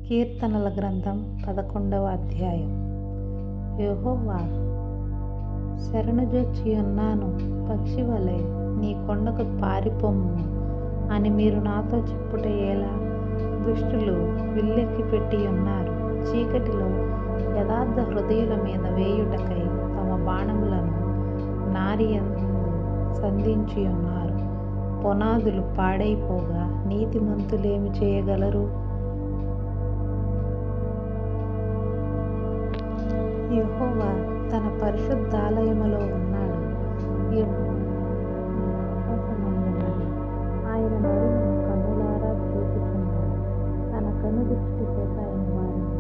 కీర్తనల గ్రంథం 11వ అధ్యాయం. యెహోవా, శరణుజొచ్చియున్నాను, పక్షివలె నీ కొండకు పారిపొమ్ము అని మీరు నాతో చెప్పుట ఎలా? దుష్టులు విల్లెక్కి పెట్టియున్నారు, చీకటిలో యథార్థ హృదయుల మీద వేయుటకై తమ బాణములను నారియందు సంధించియున్నారు. పునాదులు పాడైపోగా నీతిమంతులేమి చేయగలరు? యెహోవా తన పరిశుద్ధాలయములో ఉన్నాడు. ఆయన నరులను కన్నులారా చూపుచున్నాడు. తన కనుదృష్టి చేత ఆయన వారిని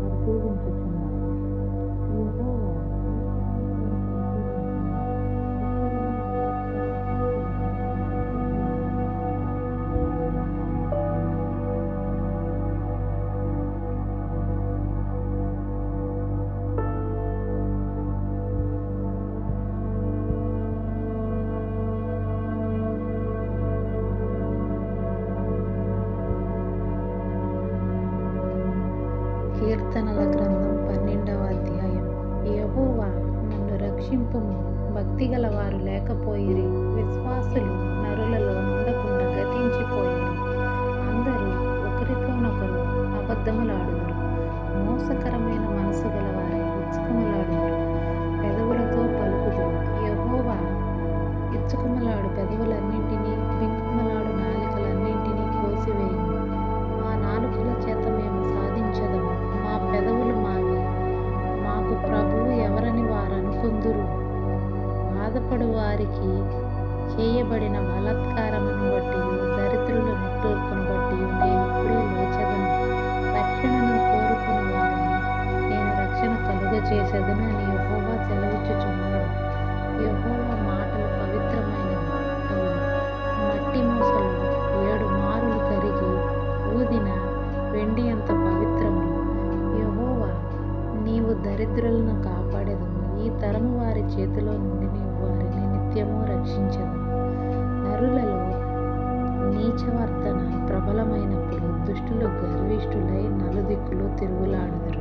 పరిశీలించుచున్నాడు. యెహోవా కీర్తనల గ్రంథం 12వ అధ్యాయం. యెహోవా, నన్ను రక్షింపుము. భక్తిగల వారు లేకపోయిరి, విశ్వాసులు నరులలో ఉండకుండా గతించిపోయిరి. అందరూ ఒకరితోనొకరు అబద్ధములాడుదురు, మోసకరమైన మనసు గల వారే ఇచ్చుకములాడుదురు, పెదవులతో పలుకుదురు. యెహోవా ఇచ్చుకములాడు పెదవులన్నింటినీ, బింకములాడు నాలుకలన్నింటినీ కోసివేయుము. మా నాలుకల చేత మేము సాధించదము, మా పెదవులు మావి, మాకు ప్రభువు ఎవరని వారు అనుకొందురు. బాధపడు వారికి చేయబడిన బలాత్కారమును బట్టి, దరిద్రుల నిట్టూర్పును బట్టి నేను ఇప్పుడే లేచెదను. రక్షణను కోరుకుని వారిని నేను రక్షణ కలుగజేసేదను అని యెహోవా సెలవిచ్చుచున్నాడు. యెహోవా మాటలు పవిత్రమైనవి, అవి మట్టి మూసలు 7 మారులు కరిగి ఊదిన వెండి అంత పవిత్రములు. యెహోవా, నీవు దరిద్రులను కాపాడెదము. ఈ తరము వారి చేతిలో నుండి నీవు వారిని నిత్యము రక్షించెదవు. నరులలో నీచవర్తన ప్రబలమైనప్పుడు దుష్టులు గర్విష్ఠులై నలుదిక్కులు తిరుగులాడుదురు.